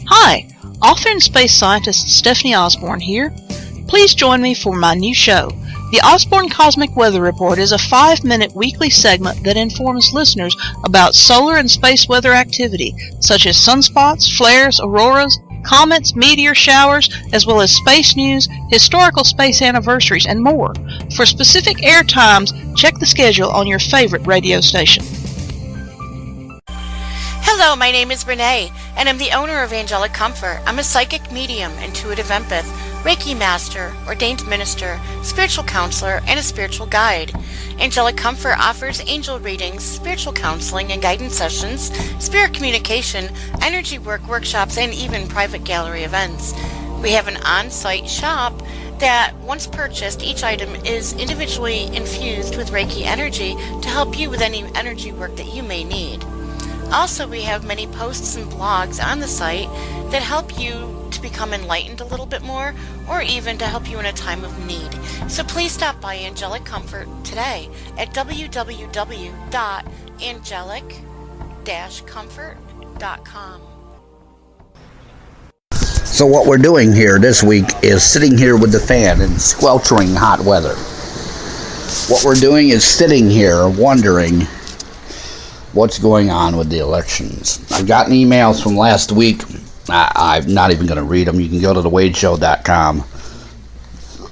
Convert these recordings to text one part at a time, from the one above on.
Hi, author and space scientist Stephanie Osborne here. Please join me for my new show. The Osborne Cosmic Weather Report is a 5-minute weekly segment that informs listeners about solar and space weather activity, such as sunspots, flares, auroras, comets, meteor showers, as well as space news, historical space anniversaries, and more. For specific air times, check the schedule on your favorite radio station. Hello, my name is Renee, and I'm the owner of Angelic Comfort. I'm a psychic medium, intuitive empath, Reiki master, ordained minister, spiritual counselor, and a spiritual guide. Angelic Comfort offers angel readings, spiritual counseling and guidance sessions, spirit communication, energy work workshops, and even private gallery events. We have an on-site shop that, once purchased, each item is individually infused with Reiki energy to help you with any energy work that you may need. Also, we have many posts and blogs on the site that help you to become enlightened a little bit more, or even to help you in a time of need. So please stop by Angelic Comfort today at www.angelic-comfort.com. So what we're doing here this week is sitting here with the fan in sweltering hot weather. What we're doing is sitting here wondering what's going on with the elections. I've gotten emails from last week. I'm not even going to read them. You can go to thewadeshow.com,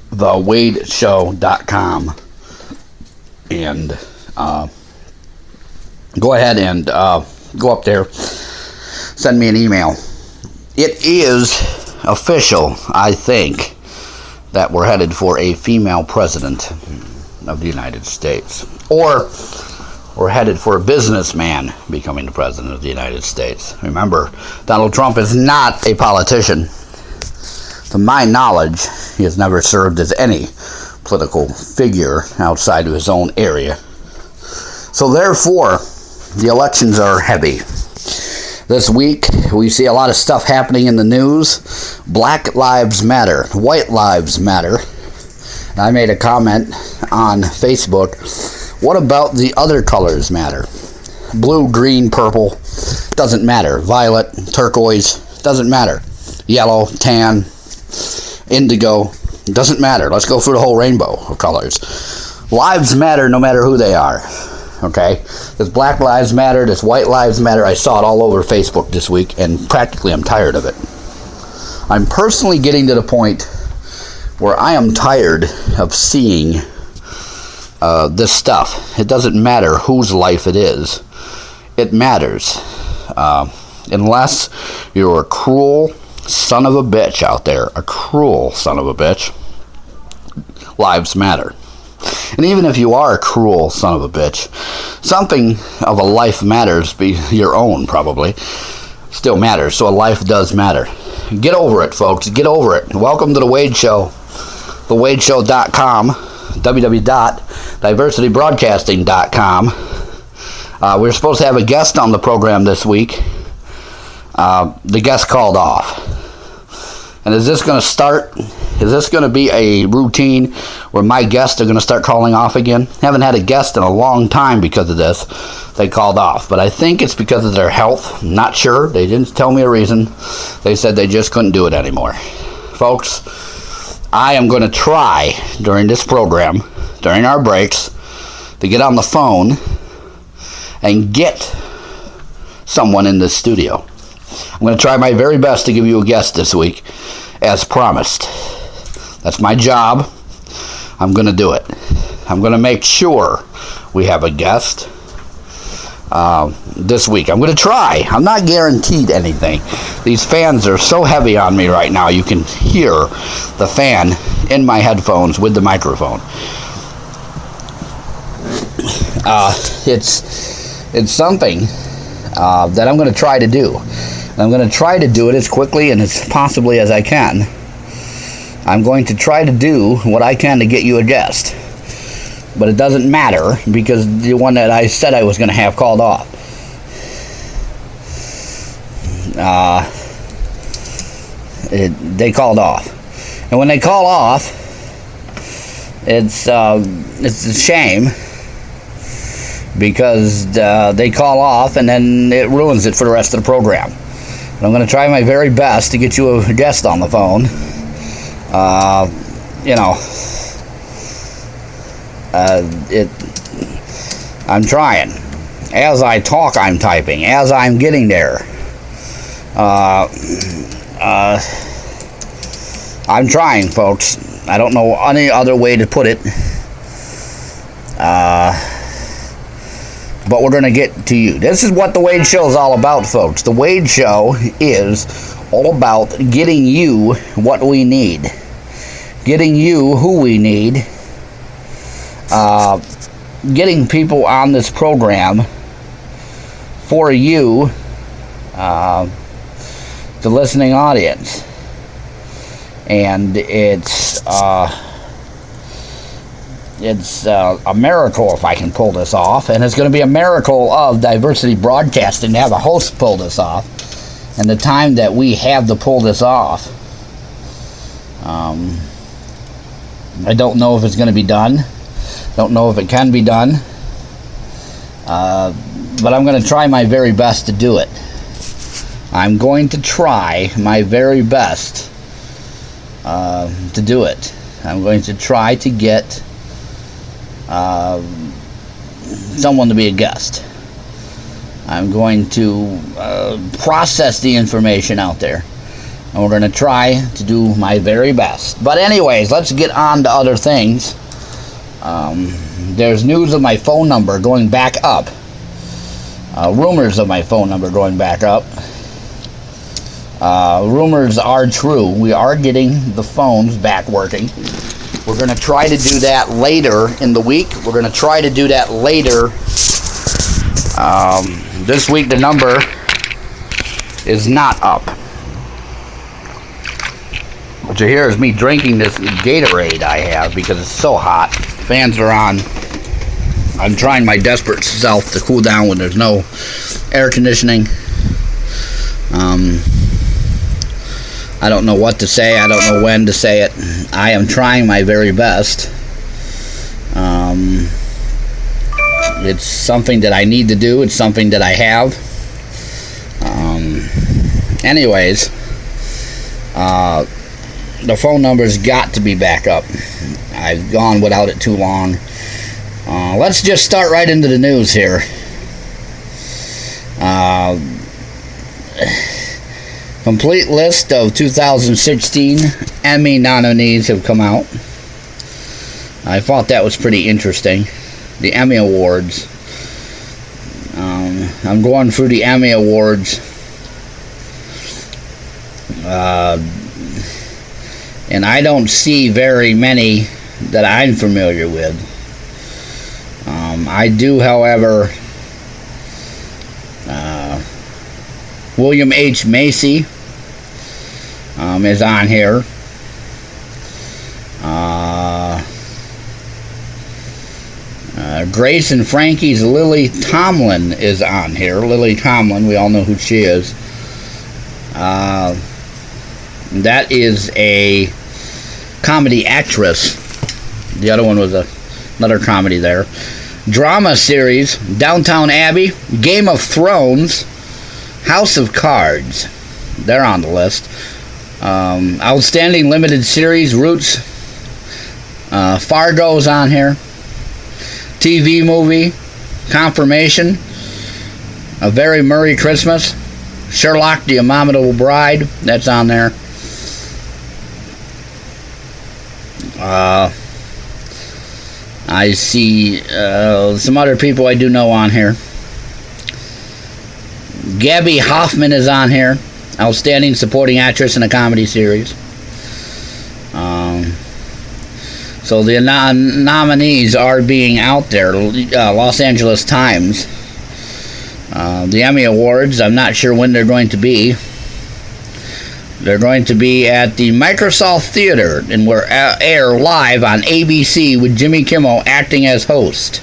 thewadeshow.com, and go ahead and go up there, send me an email. It is official, I think, that we're headed for a female president of the United States. Or we're headed for a businessman becoming the president of the United States. Remember, Donald Trump is not a politician. To my knowledge, he has never served as any political figure outside of his own area. So therefore, the elections are heavy. This week, we see a lot of stuff happening in the news. Black lives matter. White lives matter. And I made a comment on Facebook. What about the other colors matter? Blue, green, purple, doesn't matter. Violet, turquoise, doesn't matter. Yellow, tan, indigo, doesn't matter. Let's go through the whole rainbow of colors. Lives matter no matter who they are. Okay? Does black lives matter? Does white lives matter? I saw it all over Facebook this week, and practically I'm tired of it. I'm personally getting to the point where I am tired of seeing this stuff. It doesn't matter whose life it is. It matters. Unless you're a cruel son of a bitch out there, a cruel son of a bitch, lives matter. And even if you are a cruel son of a bitch, something of a life matters, be your own probably, still matters. So a life does matter. Get over it, folks. Get over it. Welcome to The Wade Show. TheWadeShow.com. www.diversitybroadcasting.com. We're supposed to have a guest on the program this week. The guest called off. And is this going to start? Is this going to be a routine where my guests are going to start calling off again? Haven't had a guest in a long time because of this. They called off. But I think it's because of their health. I'm not sure. They didn't tell me a reason. They said they just couldn't do it anymore. Folks, I am going to try during this program, during our breaks, to get on the phone and get someone in this studio. I'm going to try my very best to give you a guest this week, as promised. That's my job. I'm going to do it. I'm going to make sure we have a guest this week. I'm going to try. I'm not guaranteed anything. These fans are so heavy on me right now. You can hear the fan in my headphones with the microphone. It's something that I'm going to try to do. And I'm going to try to do it as quickly and as possibly as I can. I'm going to try to do what I can to get you a guest. But it doesn't matter because the one that I said I was going to have called off. They called off. And when they call off, it's a shame because they call off and then it ruins it for the rest of the program. But I'm going to try my very best to get you a guest on the phone. I'm trying. As I talk, I'm typing. As I'm getting there. I'm trying, folks. I don't know any other way to put it. But we're going to get to you. This is what the Wade Show is all about, folks. The Wade Show is all about getting you what we need. Getting you who we need. Getting people on this program for you, the listening audience. And it's a miracle if I can pull this off, and it's going to be a miracle of Diversity Broadcasting to have a host pull this off, and the time that we have to pull this off. I don't know if it's going to be done. Don't know if it can be done, but I'm going to try my very best to do it. I'm going to try my very best to do it. I'm going to try to get someone to be a guest. I'm going to process the information out there, and we're going to try to do my very best. But anyways, let's get on to other things. There's news of my phone number going back up. Rumors of my phone number going back up. Rumors are true. We are getting the phones back working. We're going to try to do that later in the week. We're going to try to do that later. This week the number is not up. What you hear is me drinking this Gatorade I have because it's so hot. Fans are on. I'm trying my desperate self to cool down when there's no air conditioning. I don't know what to say. I don't know when to say it. I am trying my very best. It's something that I need to do. It's something that I have. Anyways, the phone number's got to be back up. I've gone without it too long. Let's just start right into the news here. Complete list of 2016 Emmy nominees have come out. I thought that was pretty interesting. The Emmy Awards. I'm going through the Emmy Awards. And I don't see very many that I'm familiar with. I do, however, William H. Macy is on here. Grace and Frankie's Lily Tomlin is on here. Lily Tomlin, we all know who she is. That is a comedy actress. The other one was another comedy there. Drama series, Downton Abbey, Game of Thrones, House of Cards. They're on the list. Outstanding limited series, Roots. Fargo's on here. TV movie, Confirmation, A Very Merry Christmas, Sherlock, The Abominable Bride, that's on there. I see some other people I do know on here. Gabby Hoffman is on here. Outstanding supporting actress in a comedy series. So the nominees are being out there. Los Angeles Times. The Emmy Awards, I'm not sure when they're going to be. They're going to be at the Microsoft Theater and will air live on ABC with Jimmy Kimmel acting as host.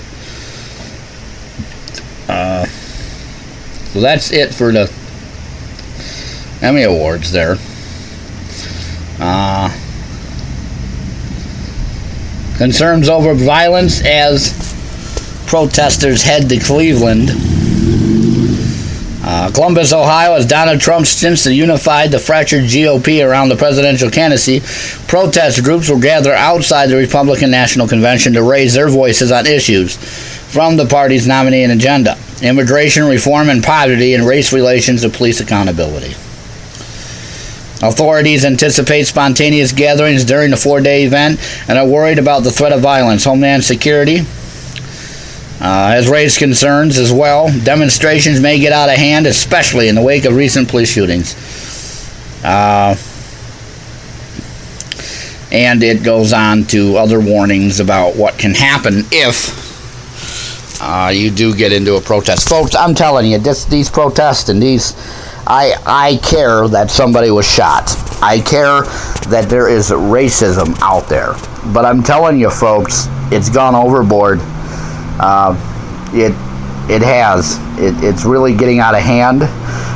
So that's it for the Emmy Awards there. Concerns over violence as protesters head to Cleveland. Columbus, Ohio, as Donald Trump stints to unify the fractured GOP around the presidential candidacy, protest groups will gather outside the Republican National Convention to raise their voices on issues from the party's nominee and agenda: immigration reform and poverty and race relations and police accountability. Authorities anticipate spontaneous gatherings during the 4-day event and are worried about the threat of violence. Homeland Security has raised concerns as well. Demonstrations may get out of hand, especially in the wake of recent police shootings. And it goes on to other warnings about what can happen if you do get into a protest. Folks, I'm telling you, these protests and these... I care that somebody was shot. I care that there is racism out there. But I'm telling you, folks, it's gone overboard. It has. It's really getting out of hand.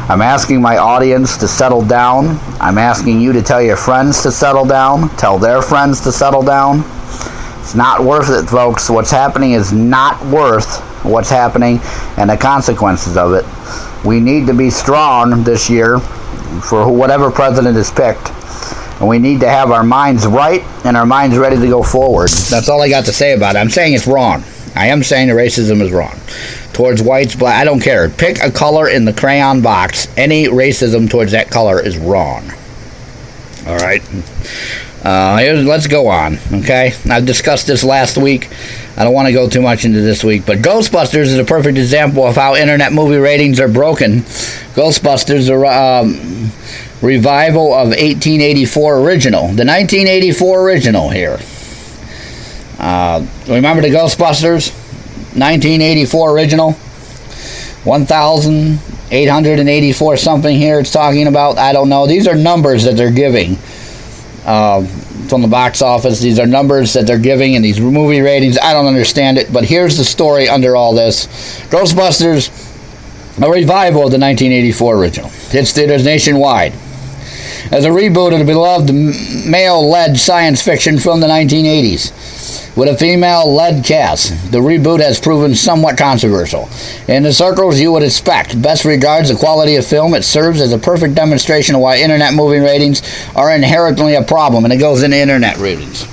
I'm asking my audience to settle down. I'm asking you to tell your friends to settle down. Tell their friends to settle down. It's not worth it, folks. What's happening is not worth what's happening and the consequences of it. We need to be strong this year for whatever president is picked. And we need to have our minds right and our minds ready to go forward. That's all I got to say about it. I'm saying it's wrong. I am saying the racism is wrong. Towards whites, black, I don't care. Pick a color in the crayon box. Any racism towards that color is wrong. All right? Let's go on, okay? I've discussed this last week. I don't want to go too much into this week, but Ghostbusters is a perfect example of how internet movie ratings are broken. Ghostbusters, revival of 1884 original. The 1984 original here. Remember the Ghostbusters? 1984 original? 1,884 something here it's talking about. I don't know. These are numbers that they're giving. From the box office. These are numbers that they're giving in these movie ratings. I don't understand it, but here's the story under all this. Ghostbusters, a revival of the 1984 original. Hits theaters nationwide as a reboot of the beloved male-led science fiction from the 1980s. With a female-led cast, the reboot has proven somewhat controversial. In the circles you would expect. Best regards the quality of film. It serves as a perfect demonstration of why internet movie ratings are inherently a problem, and it goes into internet ratings.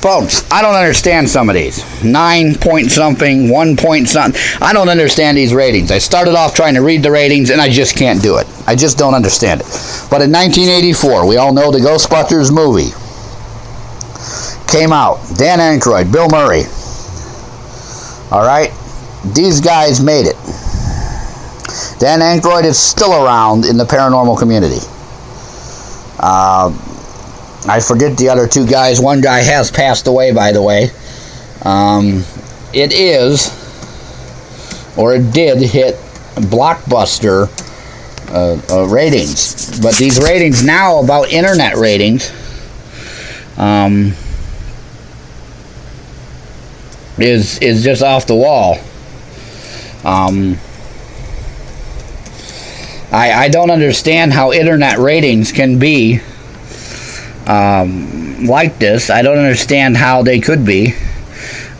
Folks, I don't understand some of these. 9 point something, 1 point something. I don't understand these ratings. I started off trying to read the ratings, and I just can't do it. I just don't understand it. But in 1984, we all know the Ghostbusters movie came out. Dan Aykroyd, Bill Murray. All right? These guys made it. Dan Aykroyd is still around in the paranormal community. I forget the other two guys. One guy has passed away, by the way. It did hit blockbuster ratings. But these ratings now about internet ratings is just off the wall. I don't understand how internet ratings can be like this. I don't understand how they could be.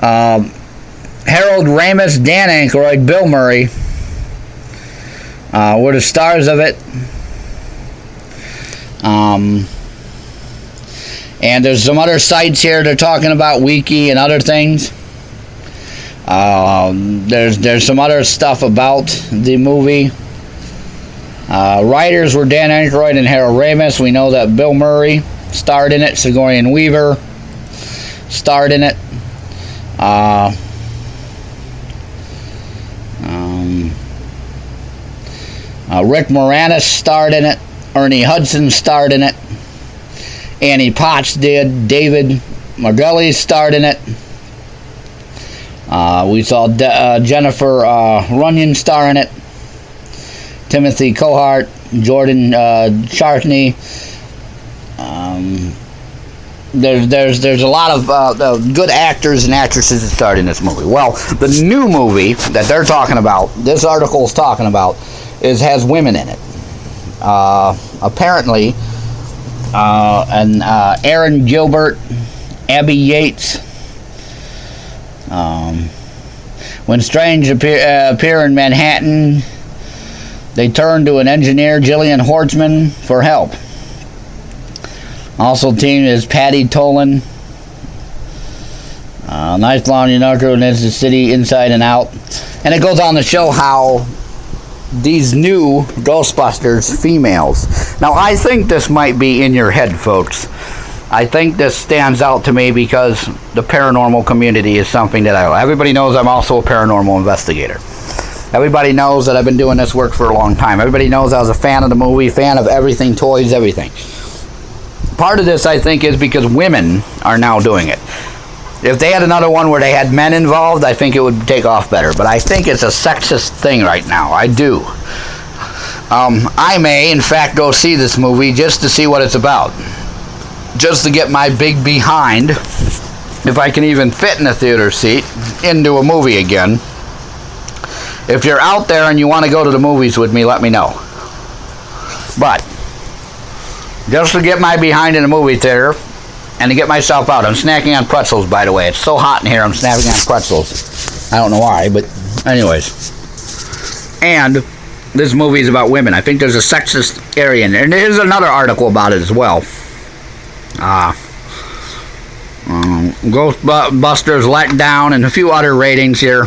Harold Ramis, Dan Aykroyd, Bill Murray were the stars of it. And there's some other sites here they're talking about, Wiki and other things. There's some other stuff about the movie. Writers were Dan Aykroyd and Harold Ramis. We know that Bill Murray starred in it. Sigourney Weaver starred in it. Rick Moranis starred in it. Ernie Hudson starred in it. Annie Potts did. David Margulies starred in it. We saw Jennifer Runyon star in it. Timothy Cohart, Jordan Chartney. There's a lot of good actors and actresses that starred in this movie. Well, the new movie that they're talking about, this article is talking about, has women in it. Apparently, and Aaron Gilbert, Abby Yates. When strange appear in Manhattan, they turn to an engineer, Jillian Hortsman, for help. Also team is Patty Tolan. Nice blonde Yorker who knows the city inside and out. And it goes on to show how these new Ghostbusters females. Now, I think this might be in your head, folks. I think this stands out to me because the paranormal community is something that everybody knows I'm also a paranormal investigator. Everybody knows that I've been doing this work for a long time. Everybody knows I was a fan of the movie, fan of everything, toys, everything. Part of this, I think, is because women are now doing it. If they had another one where they had men involved, I think it would take off better. But I think it's a sexist thing right now. I do. I may, in fact, go see this movie just to see what it's about. Just to get my big behind, if I can even fit in a theater seat, into a movie again. If you're out there and you want to go to the movies with me, let me know. But just to get my behind in a movie theater and to get myself out. I'm snacking on pretzels, by the way. It's so hot in here, I'm snacking on pretzels. I don't know why, but anyways. And this movie is about women. I think there's a sexist area in there. And there's another article about it as well. Ghostbusters Let Down and a few other ratings here.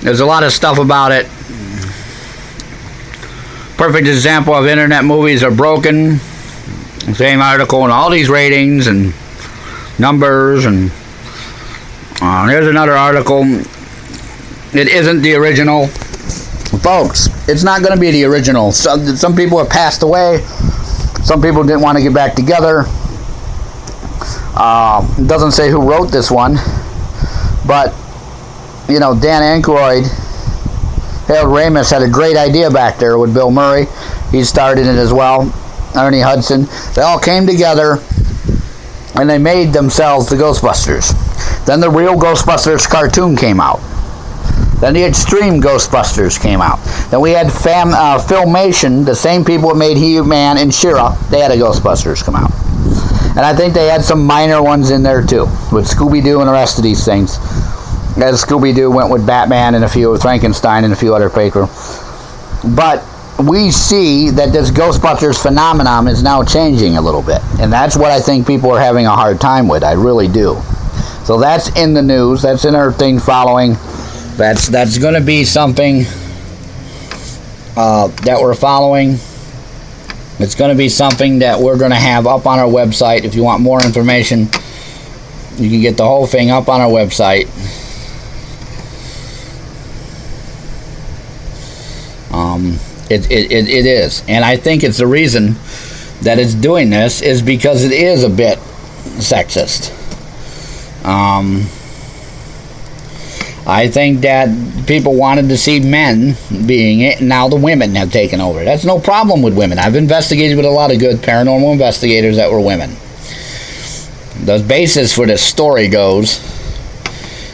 There's a lot of stuff about it. Perfect example of internet movies are broken. Same article and all these ratings and numbers. And there's another article. It isn't the original. Folks, it's not going to be the original. Some people have passed away. Some people didn't want to get back together. It doesn't say who wrote this one. But, you know, Dan Aykroyd, Harold Ramis had a great idea back there with Bill Murray. He started it as well. Ernie Hudson. They all came together and they made themselves the Ghostbusters. Then the real Ghostbusters cartoon came out. Then the Extreme Ghostbusters came out. Then we had Filmation, the same people that made He-Man and She-Ra. They had a Ghostbusters come out. And I think they had some minor ones in there too, with Scooby-Doo and the rest of these things. As Scooby-Doo went with Batman and a few, Frankenstein and a few other paper. But we see that this Ghostbusters phenomenon is now changing a little bit. And that's what I think people are having a hard time with. I really do. So that's in the news. That's in our thing following. That's going to be something that we're following. It's going to be something that we're going to have up on our website. If you want more information, you can get the whole thing up on our website. It is. And I think it's the reason that it's doing this is because it is a bit sexist. I think that people wanted to see men being it, and now the women have taken over. That's no problem with women. I've investigated with a lot of good paranormal investigators that were women. The basis for this story goes,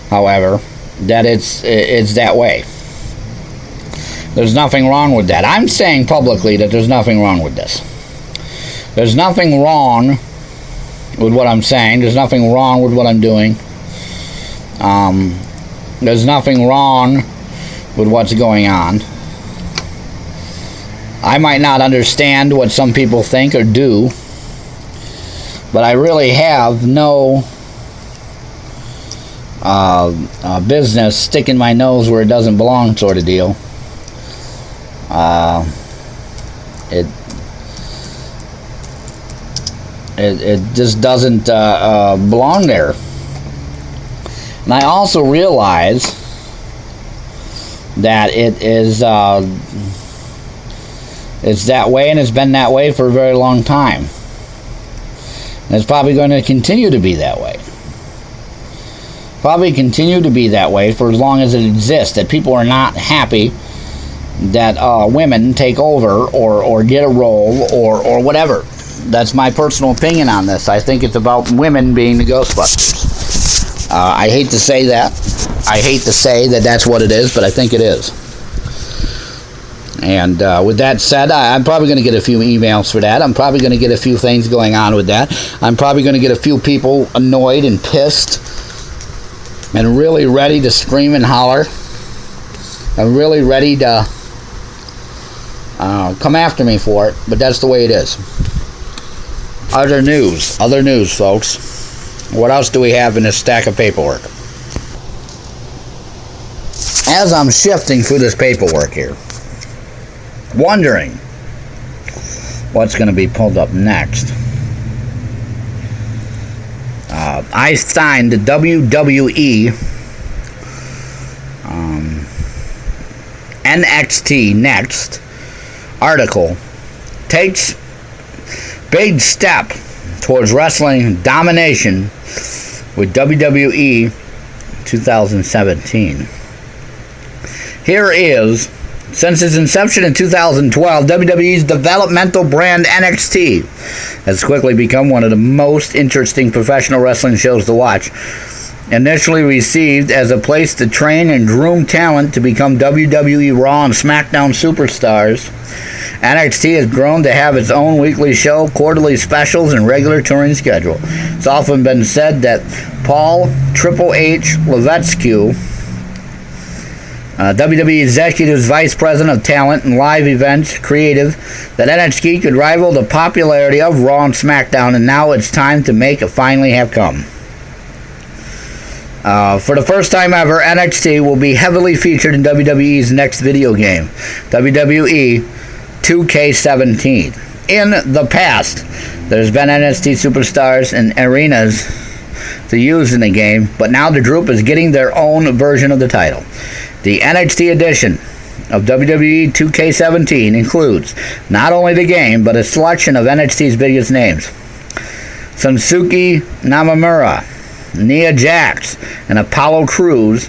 however, that it's that way. There's nothing wrong with that. I'm saying publicly that there's nothing wrong with this. There's nothing wrong with what I'm saying. There's nothing wrong with what I'm doing. There's nothing wrong with what's going on. I might not understand what some people think or do, but I really have no business sticking my nose where it doesn't belong, sort of deal. It just doesn't belong there. And I also realize that it is it's that way, and it's been that way for a very long time. And it's probably going to continue to be that way. Probably continue to be that way for as long as it exists, that people are not happy that women take over or get a role or whatever. That's my personal opinion on this. I think it's about women being the Ghostbusters. I hate to say that. I hate to say that that's what it is, but I think it is. And with that said, I'm probably going to get a few emails for that. I'm probably going to get a few things going on with that. I'm probably going to get a few people annoyed and pissed and really ready to scream and holler. I'm really ready to come after me for it, but that's the way it is. Other news, folks. What else do we have in this stack of paperwork? As I'm shifting through this paperwork here, wondering what's going to be pulled up next, I signed the WWE NXT Next article takes big step towards wrestling domination with WWE 2017. Here is, since its inception in 2012, WWE's developmental brand NXT has quickly become one of the most interesting professional wrestling shows to watch. Initially received as a place to train and groom talent to become WWE Raw and SmackDown superstars, NXT has grown to have its own weekly show, quarterly specials, and regular touring schedule. It's often been said that Paul Triple H Levesque, WWE Executive's Vice President of Talent and Live Events Creative, that NXT could rival the popularity of Raw and SmackDown, and now it's time to make it finally have come. For the first time ever, NXT will be heavily featured in WWE's next video game, WWE 2K17. In the past, there's been NXT superstars and arenas to use in the game, but now the group is getting their own version of the title. The NXT edition of WWE 2K17 includes not only the game, but a selection of NXT's biggest names: Shinsuke Nakamura, Nia Jax, and Apollo Crews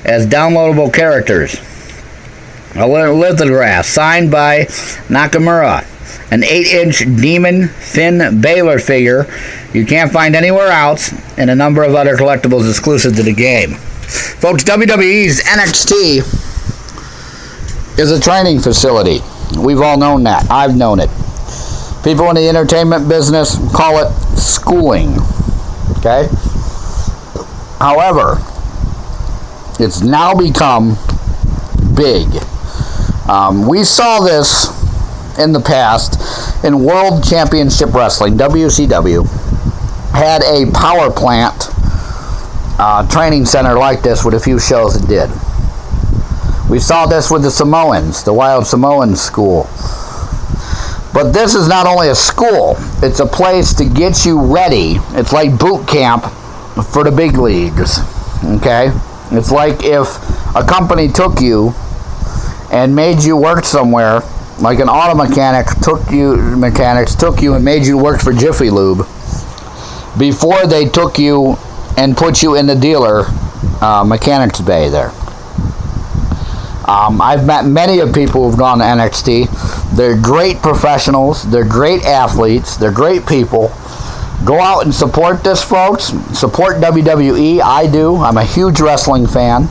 as downloadable characters. A lithograph signed by Nakamura, an 8-inch Demon Finn Balor figure you can't find anywhere else, and a number of other collectibles exclusive to the game. Folks, WWE's NXT is a training facility. We've all known that. I've known it. People in the entertainment business call it schooling. Okay? However, it's now become big. We saw this in the past in World Championship Wrestling. WCW had a power plant training center like this with a few shows it did. We saw this with the Samoans, the Wild Samoan School. But this is not only a school, it's a place to get you ready. It's like boot camp for the big leagues. Okay? It's like if a company took you and made you work somewhere, like an auto mechanics took you and made you work for Jiffy Lube before they took you and put you in the dealer mechanics bay there. I've met many of people who've gone to NXT. They're great professionals. They're great athletes. They're great people. Go out and support this, folks. Support WWE. I do. I'm a huge wrestling fan.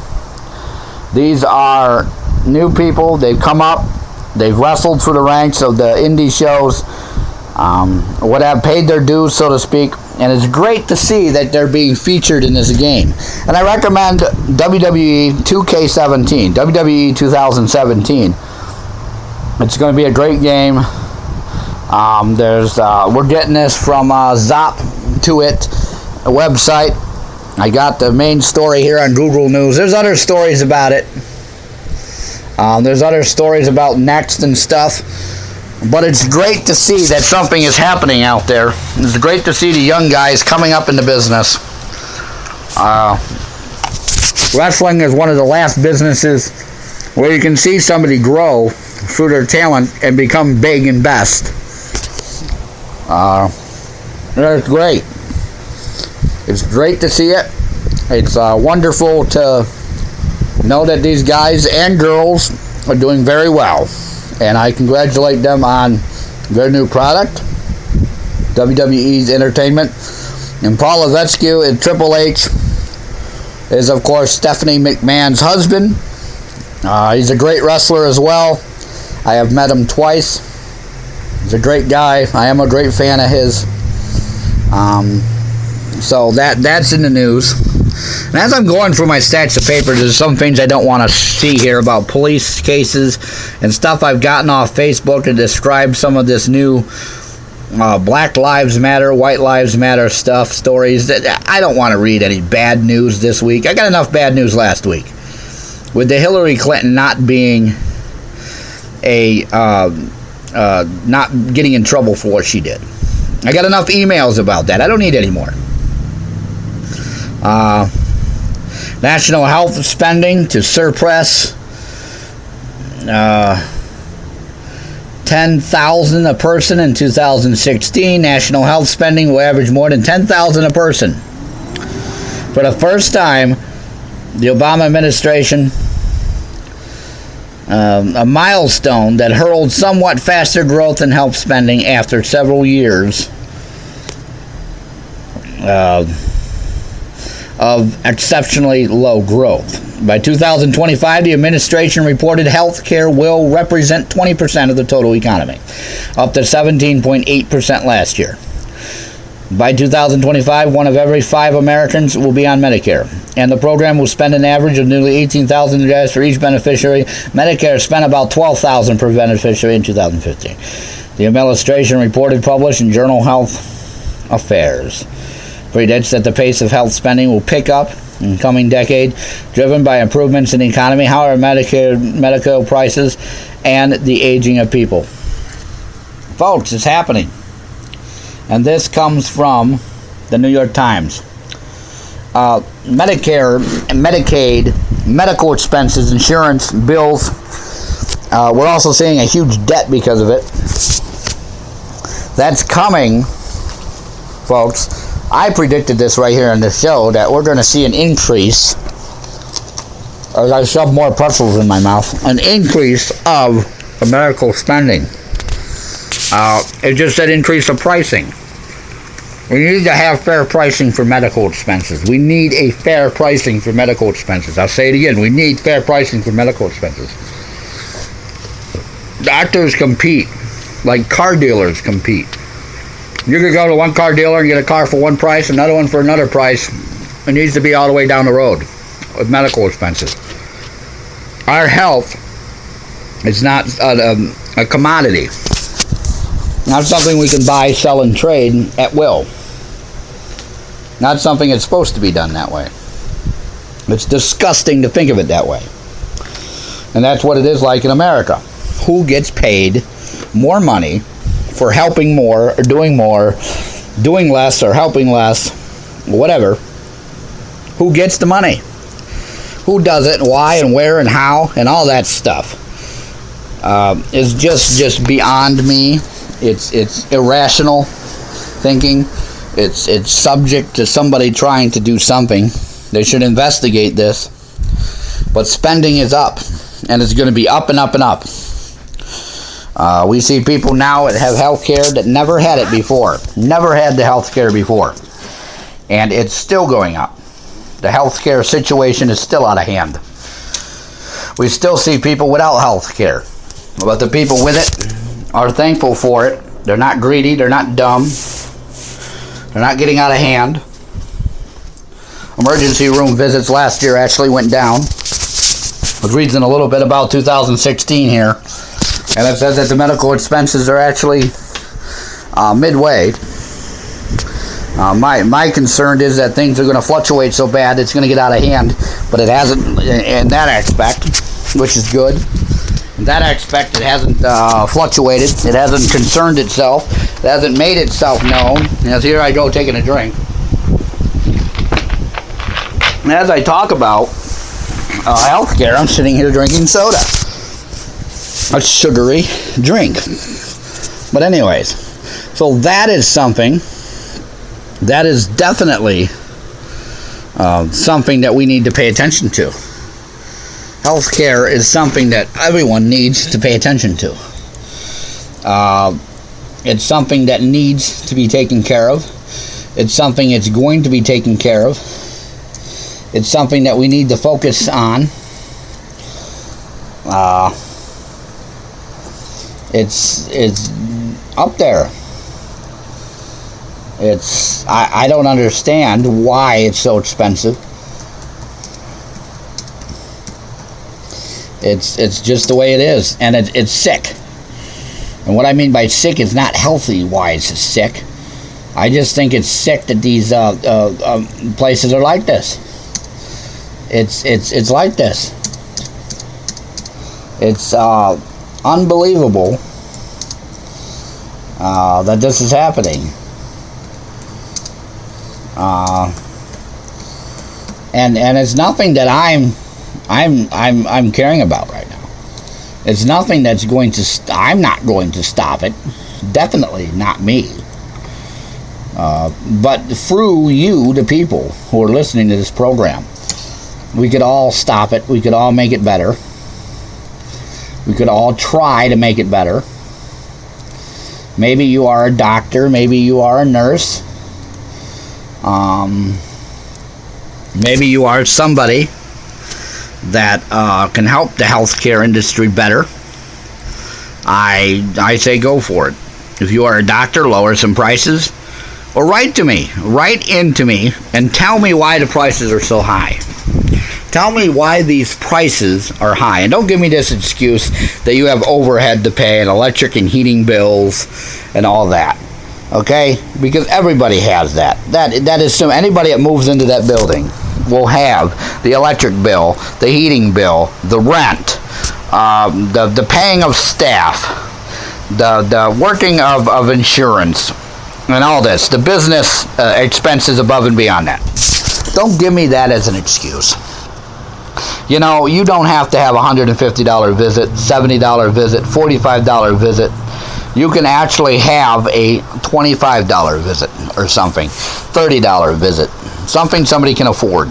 These are new people. They've come up. They've wrestled through the ranks of the indie shows. What have paid their dues, so to speak. And it's great to see that they're being featured in this game. And I recommend WWE 2K17, WWE 2017. It's going to be a great game. We're getting this from Zop to It, a website. I got the main story here on Google News. There's other stories about it. There's other stories about Next and stuff. But it's great to see that something is happening out there. It's great to see the young guys coming up in the business. Wrestling is one of the last businesses where you can see somebody grow through their talent and become big and best. It's great. It's great to see it. It's wonderful to know that these guys and girls are doing very well. And I congratulate them on their new product, WWE's Entertainment. And Paul Levesque and Triple H is, of course, Stephanie McMahon's husband. He's a great wrestler as well. I have met him twice. He's a great guy. I am a great fan of his. So that's in the news. And as I'm going through my stacks of papers, there's some things I don't want to see here about police cases and stuff I've gotten off Facebook to describe some of this new Black Lives Matter, White Lives Matter stuff, stories. I don't want to read any bad news this week. I got enough bad news last week. With the Hillary Clinton not being not getting in trouble for what she did. I got enough emails about that. I don't need any more. National health spending to suppress 10,000 a person in 2016. National health spending will average more than 10,000 a person. For the first time, the Obama administration, a milestone that heralded somewhat faster growth in health spending after several years of exceptionally low growth. By 2025, the administration reported health care will represent 20% of the total economy, up to 17.8% last year. By 2025, 1 of every 5 Americans will be on Medicare, and the program will spend an average of nearly $18,000 for each beneficiary. Medicare spent about $12,000 per beneficiary in 2015. The administration reported published in Journal Health Affairs predicts that the pace of health spending will pick up in the coming decade, driven by improvements in the economy, higher medical prices, and the aging of people. Folks, it's happening. And this comes from the New York Times. Medicare, Medicaid, medical expenses, insurance, bills. We're also seeing a huge debt because of it. That's coming, folks. I predicted this right here on the show, that we're going to see an increase, as I shove more pretzels in my mouth, an increase of medical spending. It just said increase of pricing. We need to have fair pricing for medical expenses. We need a fair pricing for medical expenses. I'll say it again. We need fair pricing for medical expenses. Doctors compete like car dealers compete. You could go to one car dealer and get a car for one price, another one for another price. It needs to be all the way down the road with medical expenses. Our health is not a commodity. Not something we can buy, sell, and trade at will. Not something that's supposed to be done that way. It's disgusting to think of it that way. And that's what it is like in America. Who gets paid more money for helping more, or doing less, or helping less, whatever? Who gets the money? Who does it, and why, and where, and how, and all that stuff is just beyond me. It's irrational thinking. It's subject to somebody trying to do something. They should investigate this. But spending is up, and it's going to be up and up and up. We see people now that have health care that never had it before. Never had the health care before. And it's still going up. The health care situation is still out of hand. We still see people without health care. But the people with it are thankful for it. They're not greedy. They're not dumb. They're not getting out of hand. Emergency room visits last year actually went down. I was reading a little bit about 2016 here, and it says that the medical expenses are actually midway. My concern is that things are going to fluctuate so bad it's going to get out of hand, but it hasn't in that aspect, which is good. In that aspect, it hasn't fluctuated. It hasn't concerned itself. It hasn't made itself known. As here I go taking a drink. And as I talk about healthcare, I'm sitting here drinking soda. A sugary drink. But anyways, so that is something. That is definitely something that we need to pay attention to. Healthcare is something that everyone needs to pay attention to. It's something that needs to be taken care of. It's something that's going to be taken care of. It's something that we need to focus on. It's up there. I don't understand why it's so expensive. It's just the way it is, and it's sick. And what I mean by sick is not healthy-wise sick. I just think it's sick that these places are like this. It's like this. It's unbelievable that this is happening. And it's nothing that I'm caring about right now. It's nothing that's going to. I'm not going to stop it. Definitely not me. But through you, the people who are listening to this program, we could all stop it. We could all make it better. We could all try to make it better. Maybe you are a doctor. Maybe you are a nurse. Maybe you are somebody that can help the healthcare industry better. I say go for it. If you are a doctor, lower some prices. Or write into me, and tell me why the prices are so high. Tell me why these prices are high. And don't give me this excuse that you have overhead to pay and electric and heating bills and all that. Okay? Because everybody has that. That is so anybody that moves into that building will have the electric bill, the heating bill, the rent, the paying of staff, the working of insurance, and all this, the business expenses above and beyond that. Don't give me that as an excuse. You know, you don't have to have a $150 visit, $70 visit, $45 visit. You can actually have a $25 visit or something, $30 visit, something somebody can afford.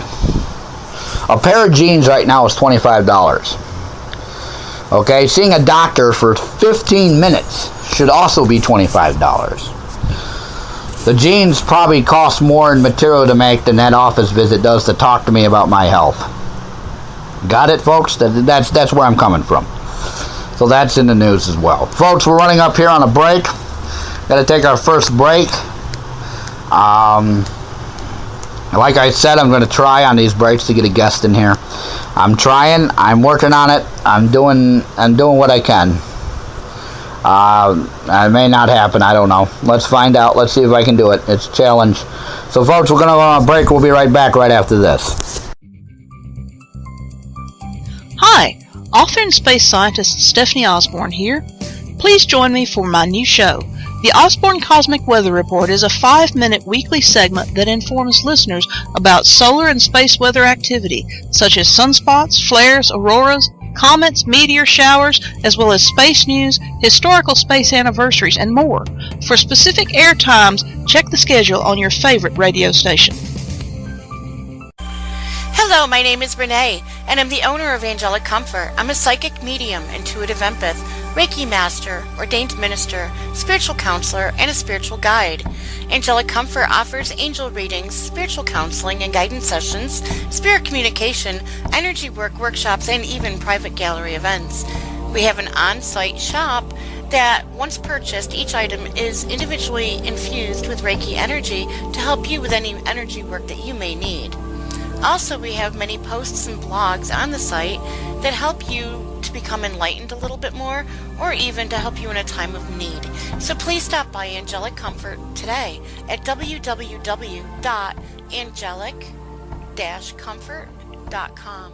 A pair of jeans right now is $25. Okay, seeing a doctor for 15 minutes should also be $25. The jeans probably cost more in material to make than that office visit does to talk to me about my health. Got it, folks? That's where I'm coming from. So that's in the news as well. Folks, we're running up here on a break. Got to take our first break. Like I said, I'm going to try on these breaks to get a guest in here. I'm trying. I'm working on it. I'm doing what I can. It may not happen. I don't know. Let's find out. Let's see if I can do it. It's a challenge. So, folks, we're going to go on a break. We'll be right back right after this. Hi, author and space scientist Stephanie Osborne here. Please join me for my new show. The Osborne Cosmic Weather Report is a 5-minute weekly segment that informs listeners about solar and space weather activity, such as sunspots, flares, auroras, comets, meteor showers, as well as space news, historical space anniversaries, and more. For specific air times, check the schedule on your favorite radio station. Hello, my name is Renee, and I'm the owner of Angelic Comfort. I'm a psychic medium, intuitive empath, Reiki master, ordained minister, spiritual counselor, and a spiritual guide. Angelic Comfort offers angel readings, spiritual counseling and guidance sessions, spirit communication, energy work workshops, and even private gallery events. We have an on-site shop that, once purchased, each item is individually infused with Reiki energy to help you with any energy work that you may need. Also, we have many posts and blogs on the site that help you to become enlightened a little bit more, or even to help you in a time of need. So please stop by Angelic Comfort today at www.angelic-comfort.com.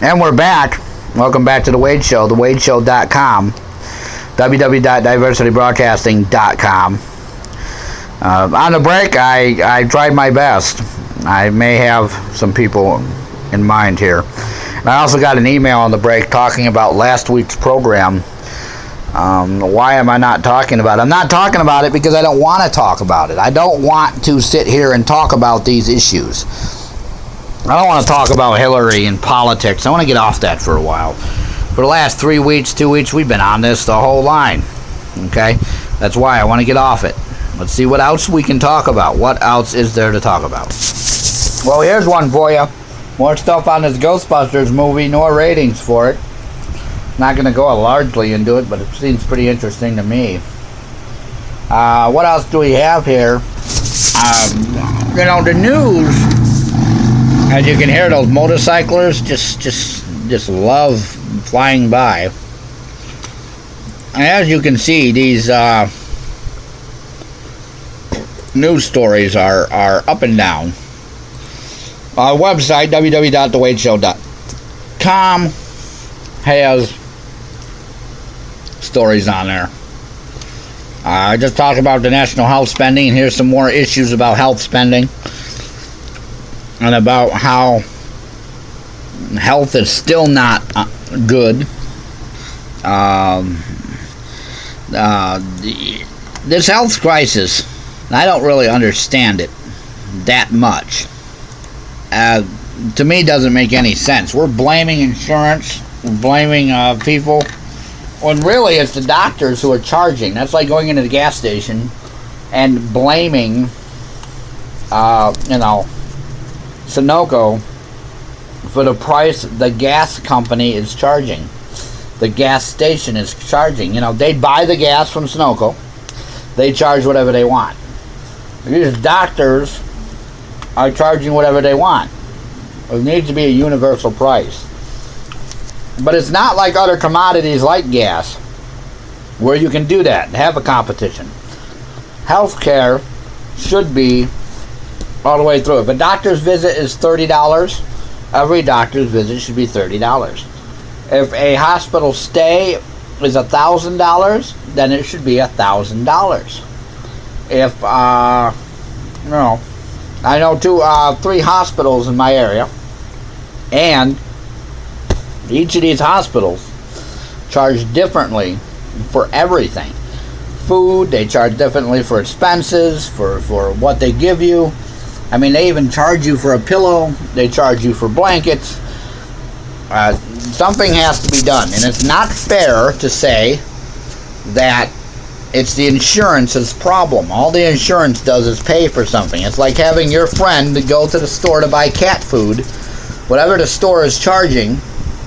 And we're back. Welcome back to The Wade Show, thewadeshow.com, www.diversitybroadcasting.com. On the break, I tried my best. I may have some people in mind here. And I also got an email on the break talking about last week's program. Why am I not talking about it? I'm not talking about it because I don't want to talk about it. I don't want to sit here and talk about these issues. I don't want to talk about Hillary and politics. I want to get off that for a while. For the last 3 weeks, 2 weeks, we've been on this the whole line. Okay? That's why I want to get off it. Let's see what else we can talk about. What else is there to talk about? Well, here's one for you. More stuff on this Ghostbusters movie. No ratings for it. Not going to go largely into it, but it seems pretty interesting to me. What else do we have here? The news, as you can hear, those motorcyclers just just love flying by. And as you can see, these news stories are up and down. Our website, www.thewadeshow.com, has stories on there. I just talked about the national health spending, and here's some more issues about health spending and about how health is still not good. This health crisis, I don't really understand it that much. To me, doesn't make any sense. We're blaming insurance, we're blaming people, when really it's the doctors who are charging. That's like going into the gas station and blaming, Sunoco for the price the gas company is charging. The gas station is charging. They buy the gas from Sunoco. They charge whatever they want. These doctors are charging whatever they want. It needs to be a universal price. But it's not like other commodities like gas, where you can do that and have a competition. Healthcare should be all the way through. If a doctor's visit is $30, every doctor's visit should be $30. If a hospital stay is $1,000, then it should be $1,000. If I know 3 hospitals in my area, and each of these hospitals charge differently for everything. Food, they charge differently for expenses, for what they give you. I mean, they even charge you for a pillow. They charge you for blankets. Something has to be done. And it's not fair to say that it's the insurance's problem. All the insurance does is pay for something. It's like having your friend go to the store to buy cat food. Whatever the store is charging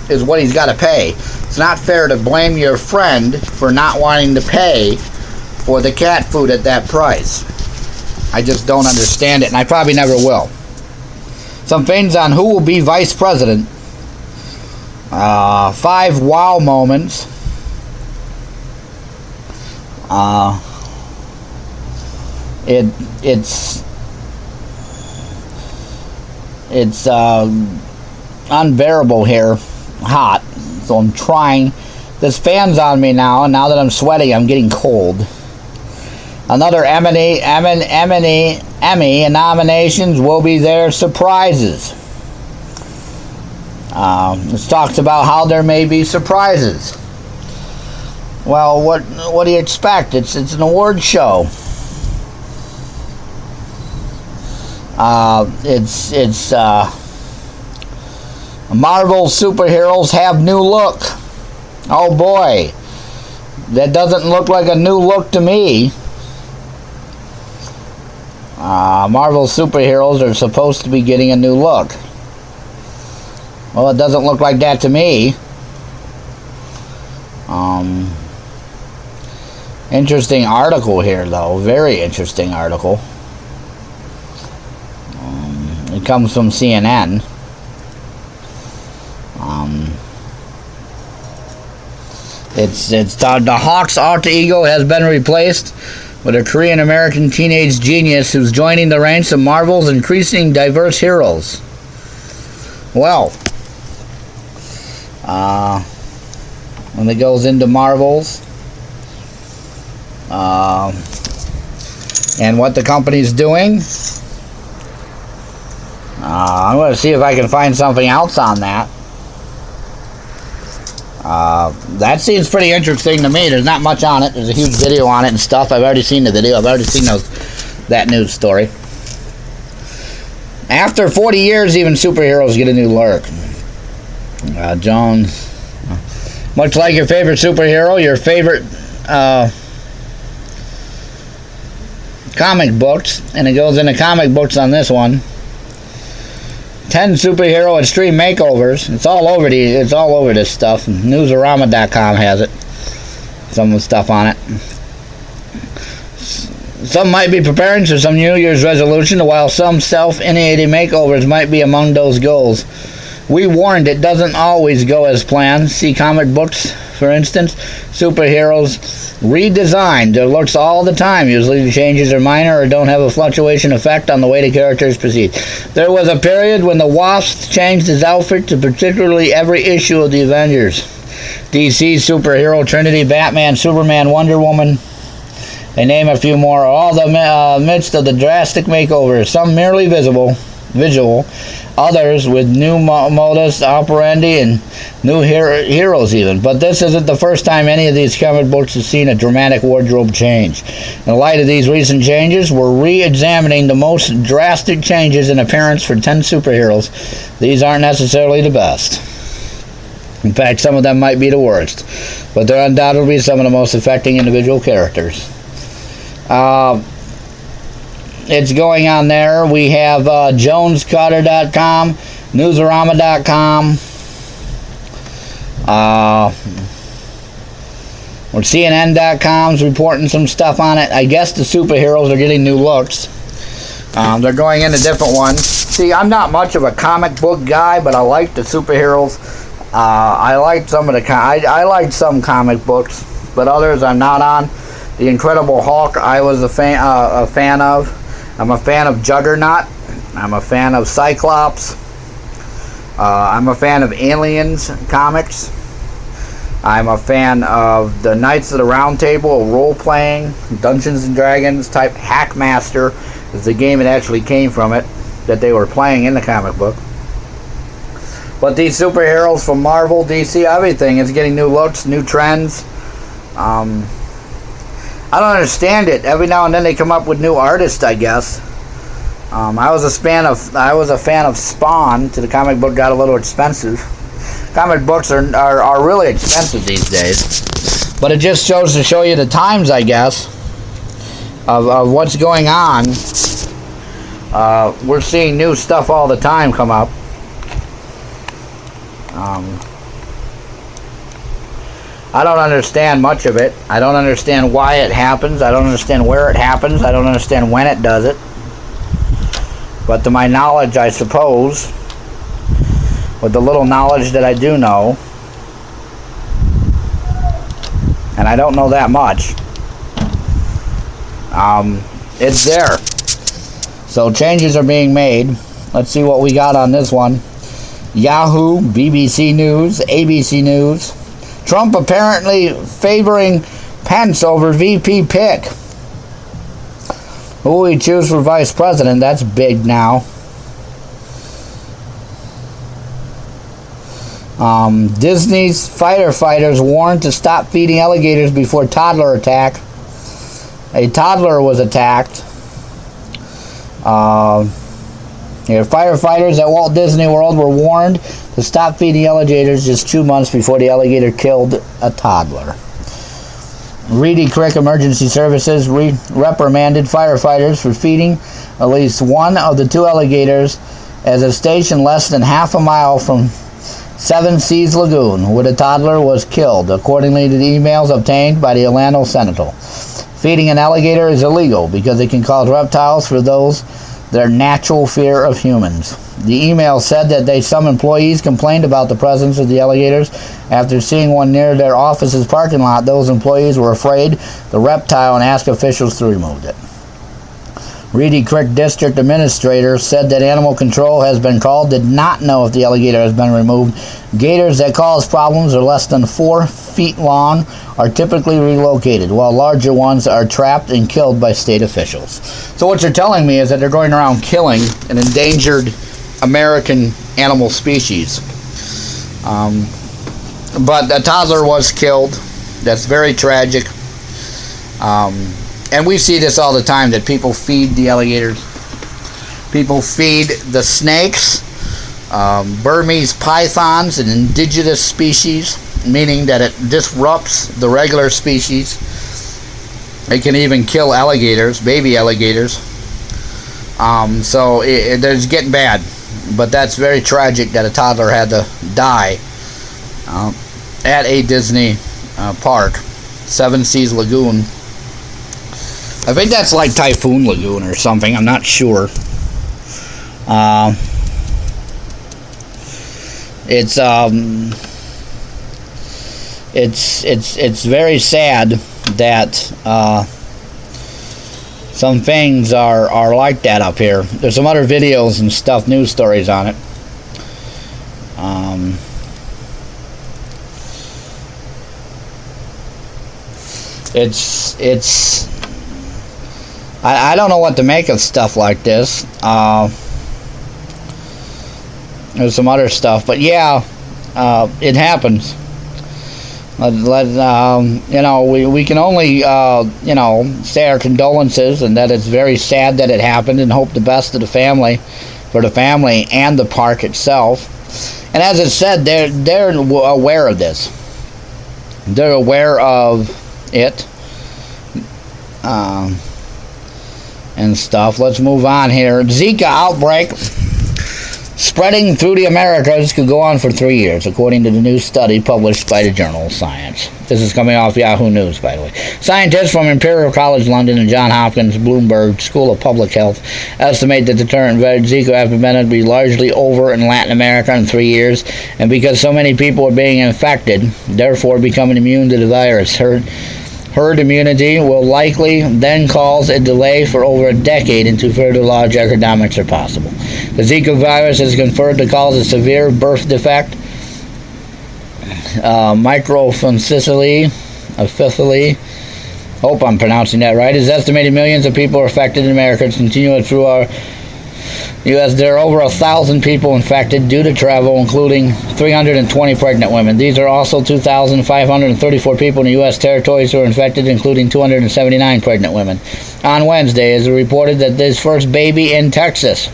is what he's got to pay. It's not fair to blame your friend for not wanting to pay for the cat food at that price. I just don't understand it, and I probably never will. Some things on who will be vice president. 5 wow moments. It's unbearable here, hot, so I'm trying. This fan's on me now, and now that I'm sweating, I'm getting cold. Another Emmy nominations will be their surprises. This talks about how there may be surprises. Well, what do you expect? It's an award show. Marvel superheroes have new look. Oh boy, that doesn't look like a new look to me. Marvel superheroes are supposed to be getting a new look. Well, it doesn't look like that to me. Interesting article here, though. Very interesting article. It comes from CNN. It's the Hawk's alter ego has been replaced with a Korean-American teenage genius who's joining the ranks of Marvel's increasing diverse heroes. Well, when it goes into Marvel's and what the company's doing, I'm going to see if I can find something else on that. That seems pretty interesting to me. There's not much on it. There's a huge video on it and stuff. I've already seen the video. I've already seen that news story. After 40 years, even superheroes get a new look. Jones, much like your favorite superhero, your favorite comic books, and it goes into comic books on this one. 10 superhero extreme makeovers. It's all over this stuff. Newsarama.com has it. Some of the stuff on it. Some might be preparing for some New Year's resolution, while some self-initiated makeovers might be among those goals. We warned it doesn't always go as planned. See comic books, for instance. Superheroes redesigned. It looks all the time. Usually the changes are minor or don't have a fluctuation effect on the way the characters proceed. There was a period when the Wasp changed his outfit to particularly every issue of the Avengers. DC superhero Trinity, Batman, Superman, Wonder Woman, they name a few more, all the midst of the drastic makeovers, some merely visual, others with new modus operandi and new heroes even. But this isn't the first time any of these comic books have seen a dramatic wardrobe change. In light of these recent changes, we're re-examining the most drastic changes in appearance for 10 superheroes. These aren't necessarily the best. In fact, some of them might be the worst. But they're undoubtedly some of the most affecting individual characters. It's going on there. We have JonesCarter.com, Newsarama.com, or CNN.com's reporting some stuff on it. I guess the superheroes are getting new looks. They're going into different ones. See, I'm not much of a comic book guy, but I like the superheroes. I like some of the I like some comic books, but others I'm not on. The Incredible Hulk, I was a fan of. I'm a fan of Juggernaut. I'm a fan of Cyclops. I'm a fan of Aliens comics. I'm a fan of the Knights of the Round Table, role-playing, Dungeons and Dragons type. Hackmaster is the game that actually came from it, that they were playing in the comic book. But these superheroes from Marvel, DC, everything is getting new looks, new trends. I don't understand it. Every now and then they come up with new artists, I guess. I was a fan of Spawn till the comic book got a little expensive. Comic books are really expensive these days. But it just shows to show you the times, I guess, of what's going on. We're seeing new stuff all the time come up. I don't understand much of it. I don't understand why it happens. I don't understand where it happens. I don't understand when it does it. But to my knowledge, I suppose, with the little knowledge that I do know, and I don't know that much, it's there. So changes are being made. Let's see what we got on this one. Yahoo, BBC News, ABC News. Trump apparently favoring Pence over VP pick. Who will he choose for vice president? That's big now. Disney's firefighters warned to stop feeding alligators before toddler attack. A toddler was attacked. Firefighters at Walt Disney World were warned to stop feeding alligators just 2 months before the alligator killed a toddler. Reedy Creek Emergency Services reprimanded firefighters for feeding at least one of the 2 alligators at a station less than half a mile from Seven Seas Lagoon, where the toddler was killed, accordingly to the emails obtained by the Orlando Sentinel. Feeding an alligator is illegal because it can cause reptiles for those their natural fear of humans. The email said that some employees complained about the presence of the alligators after seeing one near their office's parking lot. Those employees were afraid the reptile and asked officials to remove it. Reedy Creek District Administrator said that animal control has been called, did not know if the alligator has been removed. Gators that cause problems are less than 4 feet long are typically relocated, while larger ones are trapped and killed by state officials. So what you're telling me is that they're going around killing an endangered American animal species. But a toddler was killed. That's very tragic. And we see this all the time, that people feed the alligators. People feed the snakes, Burmese pythons, an indigenous species, meaning that it disrupts the regular species. It can even kill alligators, baby alligators. So it's getting bad. But that's very tragic that a toddler had to die at a Disney park, Seven Seas Lagoon. I think that's like Typhoon Lagoon or something. I'm not sure. it's very sad that some things are like that up here. There's some other videos and stuff, news stories on it. I don't know what to make of stuff like this. There's some other stuff, but yeah, it happens. We can only say our condolences, and that it's very sad that it happened, and hope the best of the family, for the family and the park itself. And as it said, they're aware of this. They're aware of it, and stuff. Let's move on here. Zika outbreak spreading through the Americas could go on for 3 years, according to the new study published by the Journal of Science. This is coming off Yahoo News, by the way. Scientists from Imperial College London and Johns Hopkins Bloomberg School of Public Health estimate that the current Zika epidemic will be largely over in Latin America in 3 years, and because so many people are being infected, therefore becoming immune to the virus. Herd immunity will likely then cause a delay for over a decade until further large epidemics are possible. The Zika virus is confirmed to cause a severe birth defect, microphthalmia, hope I'm pronouncing that right. It's estimated millions of people are affected in America. Continuing through our U.S., there are over 1,000 people infected due to travel, including 320 pregnant women. These are also 2,534 people in the U.S. territories who are infected, including 279 pregnant women. On Wednesday, it was reported that this first baby in Texas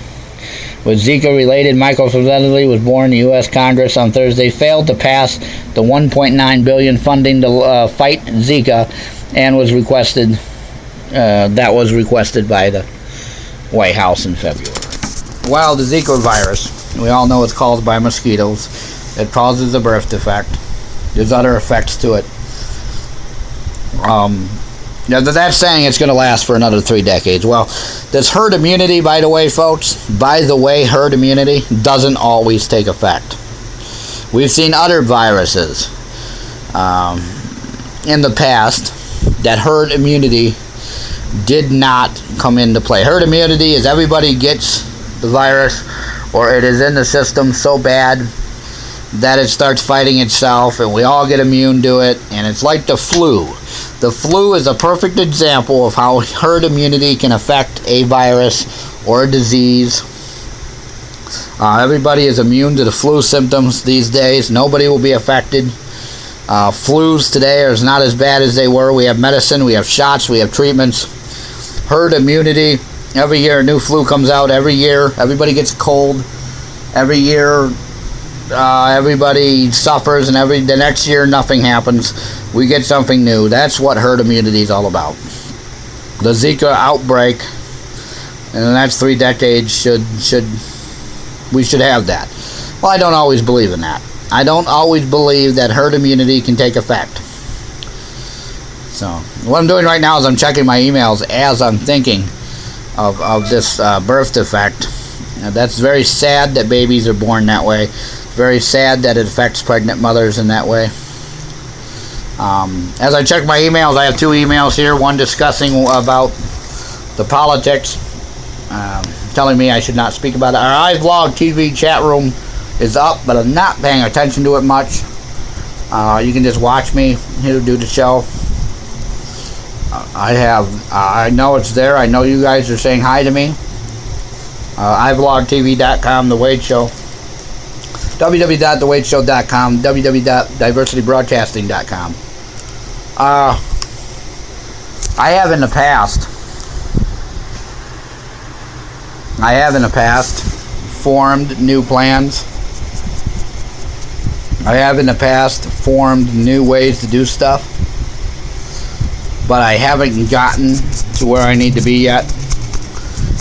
with Zika-related microphthalmia was born. The U.S. Congress on Thursday failed to pass the $1.9 billion funding to fight Zika, and was requested. That was requested by the White House in February. Well, the Zika virus, we all know it's caused by mosquitoes. It causes a birth defect. There's other effects to it. That's saying it's going to last for another 3 decades. Well, this herd immunity, by the way, folks, herd immunity doesn't always take effect. We've seen other viruses in the past that herd immunity did not come into play. Herd immunity is everybody gets the virus, or it is in the system so bad that it starts fighting itself, and we all get immune to it. And it's like the flu. The flu is a perfect example of how herd immunity can affect a virus or a disease. Everybody is immune to the flu symptoms these days. Nobody will be affected. Flus today are not as bad as they were. We have medicine, we have shots, we have treatments. Herd immunity. Every year a new flu comes out. Every year everybody gets a cold. Every year everybody suffers, and the next year nothing happens. We get something new. That's what herd immunity is all about. The Zika outbreak, and the next 3 decades we should have that. Well, I don't always believe in that. I don't always believe that herd immunity can take effect. So what I'm doing right now is I'm checking my emails as I'm thinking of this birth defect. That's very sad that babies are born that way. Very sad that it affects pregnant mothers in that way. As I check my emails, I have 2 emails here. One discussing about the politics, telling me I should not speak about it. Our iVlog TV chat room is up, but I'm not paying attention to it much. You can just watch me here do the show. I know it's there. I know you guys are saying hi to me. iVlogTV.com, The Wade Show. www.thewadeshow.com. www.diversitybroadcasting.com. I have in the past formed new plans. I have in the past formed new ways to do stuff, but I haven't gotten to where I need to be yet.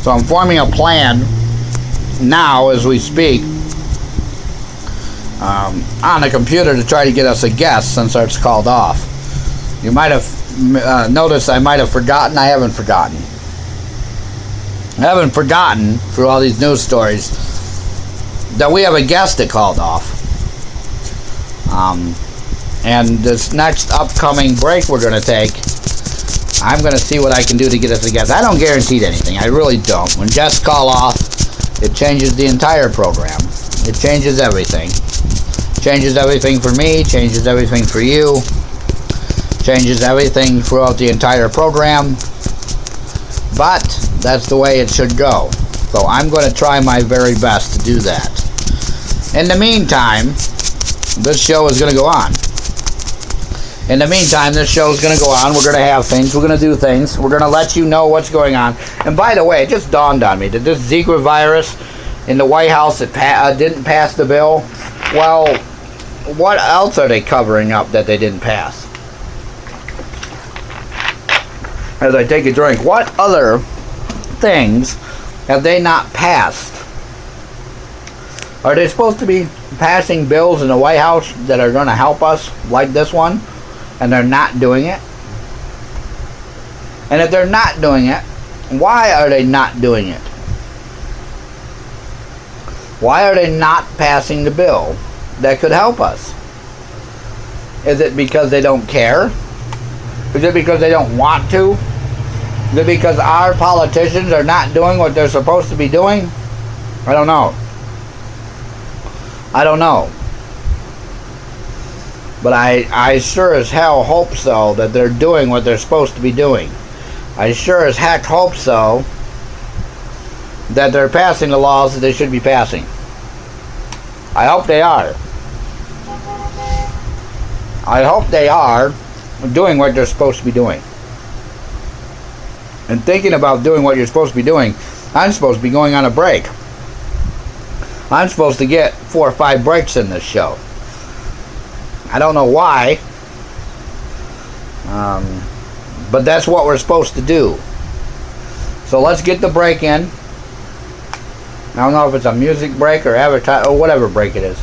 So I'm forming a plan now as we speak on the computer to try to get us a guest since it's called off. You might have noticed I might have forgotten. I haven't forgotten. I haven't forgotten through all these news stories that we have a guest that called off. And this next upcoming break we're going to take, I'm going to see what I can do to get us a guest. I don't guarantee anything. I really don't. When guests call off, it changes the entire program. It changes everything. Changes everything for me, changes everything for you, changes everything throughout the entire program. But that's the way it should go. So I'm going to try my very best to do that. In the meantime, this show is going to go on. In the meantime, this show is going to go on. We're going to have things. We're going to do things. We're going to let you know what's going on. And by the way, it just dawned on me that this Zika virus in the White House that didn't pass the bill, well, what else are they covering up that they didn't pass? As I take a drink, what other things have they not passed? Are they supposed to be passing bills in the White House that are going to help us, like this one, and they're not doing it? And if they're not doing it, why are they not doing it? Why are they not passing the bill that could help us? Is it because they don't care? Is it because they don't want to? Is it because our politicians are not doing what they're supposed to be doing? I don't know. I don't know. But I sure as hell hope so that they're doing what they're supposed to be doing. I sure as heck hope so that they're passing the laws that they should be passing. I hope they are. I hope they are doing what they're supposed to be doing. And thinking about doing what you're supposed to be doing, I'm supposed to be going on a break. I'm supposed to get 4 or 5 breaks in this show. I don't know why. But that's what we're supposed to do. So let's get the break in. I don't know if it's a music break or advertise or whatever break it is.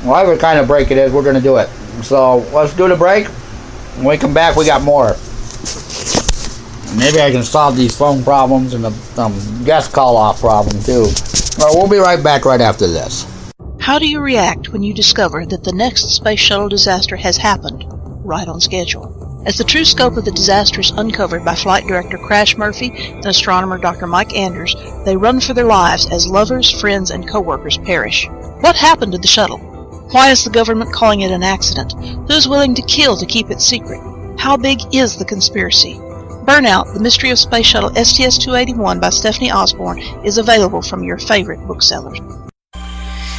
Whatever kind of break it is, we're going to do it. So let's do the break. When we come back, we got more. Maybe I can solve these phone problems and the guest call-off problem too. Well, we'll be right back right after this. How do you react when you discover that the next space shuttle disaster has happened right on schedule? As the true scope of the disaster is uncovered by Flight Director Crash Murphy and astronomer Dr. Mike Anders, they run for their lives as lovers, friends, and co-workers perish. What happened to the shuttle? Why is the government calling it an accident? Who's willing to kill to keep it secret? How big is the conspiracy? Burnout, The Mystery of Space Shuttle STS-281 by Stephanie Osborne is available from your favorite booksellers.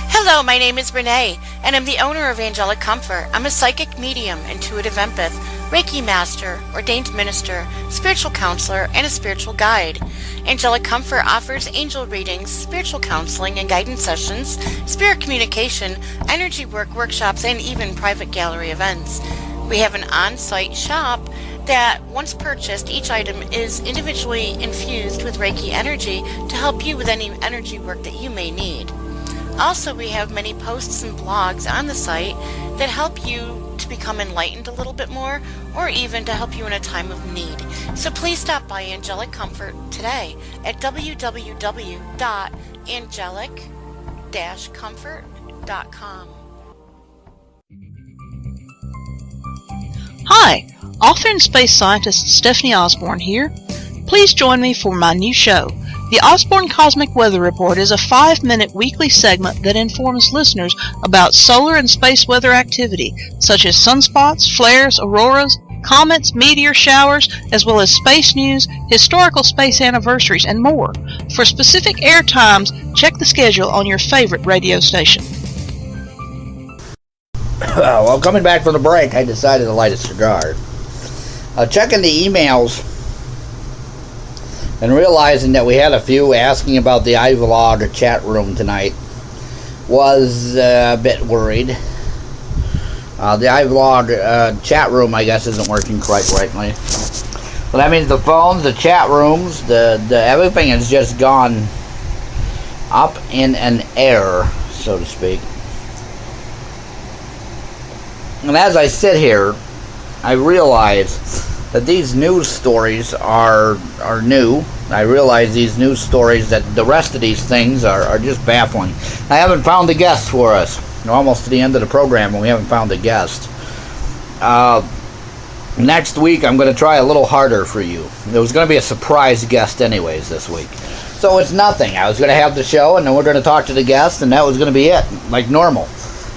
Hello, my name is Renee, and I'm the owner of Angelic Comfort. I'm a psychic medium, intuitive empath, Reiki master, ordained minister, spiritual counselor, and a spiritual guide. Angelic Comfort offers angel readings, spiritual counseling and guidance sessions, spirit communication, energy work workshops, and even private gallery events. We have an on-site shop that, once purchased, each item is individually infused with Reiki energy to help you with any energy work that you may need. Also, we have many posts and blogs on the site that help you to become enlightened a little bit more, or even to help you in a time of need. So please stop by Angelic Comfort today at www.angelic-comfort.com. Hi, author and space scientist Stephanie Osborne here. Please join me for my new show. The Osborne Cosmic Weather Report is a 5-minute weekly segment that informs listeners about solar and space weather activity, such as sunspots, flares, auroras, comets, meteor showers, as well as space news, historical space anniversaries, and more. For specific air times, check the schedule on your favorite radio station. Well, coming back from the break, I decided to light a cigar. Checking the emails and realizing that we had a few asking about the iVlog chat room tonight, was a bit worried. The iVlog chat room, I guess, isn't working quite rightly. So that means the phones, the chat rooms, the everything has just gone up in an air, so to speak. And as I sit here, I realize that these news stories are new. I realize these news stories, that the rest of these things are just baffling. I haven't found the guests for us. We're almost to the end of the program and we haven't found a guest. Next week, I'm going to try a little harder for you. There was going to be a surprise guest anyways this week. So it's nothing. I was going to have the show, and then we're going to talk to the guest, and that was going to be it, like normal.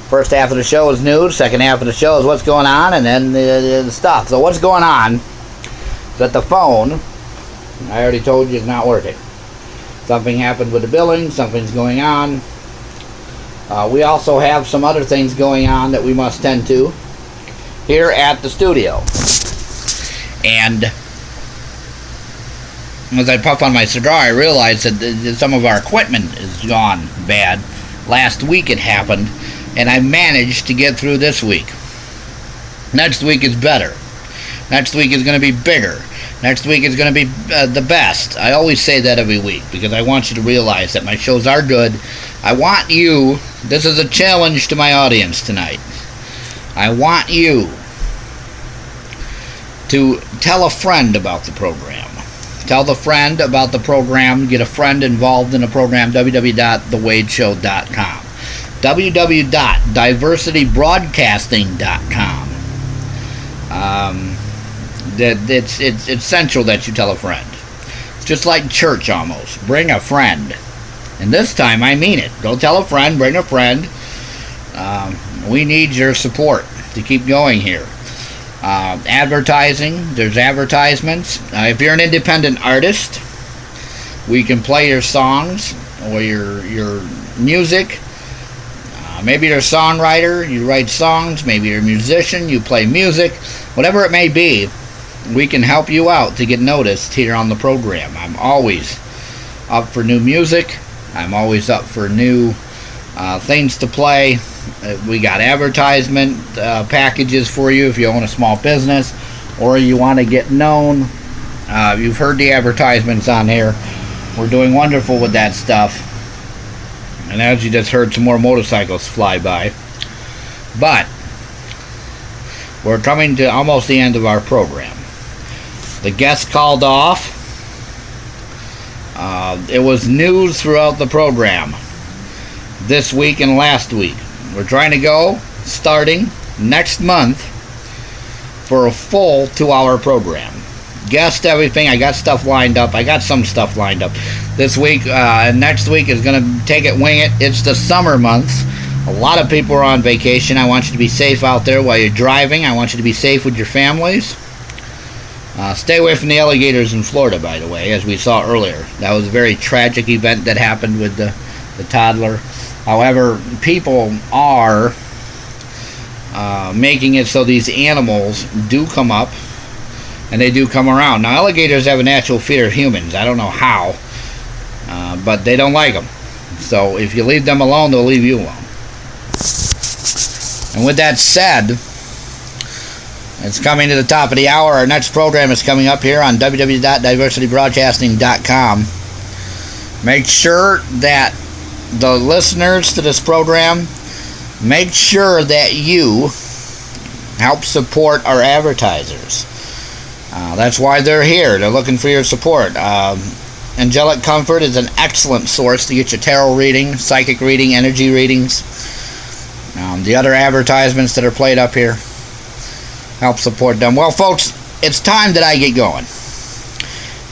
First half of the show is news. Second half of the show is what's going on, and then the stuff. So what's going on is that the phone, I already told you, is not working. Something happened with the billing. Something's going on. We also have some other things going on that we must tend to here at the studio. And as I puff on my cigar, I realized that some of our equipment is gone bad. Last week it happened, and I managed to get through this week. Next week is better. Next week is going to be bigger. Next week is going to be the best. I always say that every week because I want you to realize that my shows are good. I want you, this is a challenge to my audience tonight. I want you to tell a friend about the program. Tell the friend about the program. Get a friend involved in the program. www.thewadeshow.com. www.diversitybroadcasting.com. It's essential that you tell a friend. It's just like church almost. Bring a friend. And this time I mean it. Go tell a friend. Bring a friend. We need your support to keep going here. Advertising, there's advertisements. If you're an independent artist, we can play your songs or your music. Maybe you're a songwriter, you write songs. Maybe you're a musician, you play music. Whatever it may be, we can help you out to get noticed here on the program. I'm always up for new music. I'm always up for new things to play. We got advertisement packages for you if you own a small business or you want to get known. You've heard the advertisements on here. We're doing wonderful with that stuff. And as you just heard, some more motorcycles fly by. But we're coming to almost the end of our program. The guest called off. It was news throughout the program this week and last week. We're trying to go starting next month for a full 2-hour program. Guest everything. I got stuff lined up. I got some stuff lined up this week. Next week is going to take it, wing it. It's the summer months. A lot of people are on vacation. I want you to be safe out there while you're driving. I want you to be safe with your families. Stay away from the alligators in Florida, by the way, as we saw earlier. That was a very tragic event that happened with the toddler. However, people are making it so these animals do come up and they do come around. Now, alligators have a natural fear of humans. I don't know how, but they don't like them. So if you leave them alone, they'll leave you alone. And with that said, it's coming to the top of the hour. Our next program is coming up here on www.diversitybroadcasting.com. Make sure that the listeners to this program, make sure that you help support our advertisers. That's why they're here. They're looking for your support. Angelic Comfort is an excellent source to get your tarot reading, psychic reading, energy readings. The other advertisements that are played up here, help support them. Well, folks, it's time that I get going.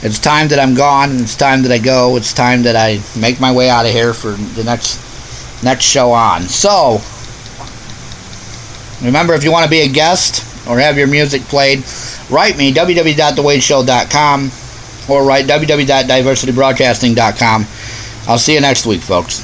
It's time that I'm gone. It's time that I go. It's time that I make my way out of here for the next show on. So, remember, if you want to be a guest or have your music played, write me, www.thewadeshow.com, or write www.diversitybroadcasting.com. I'll see you next week, folks.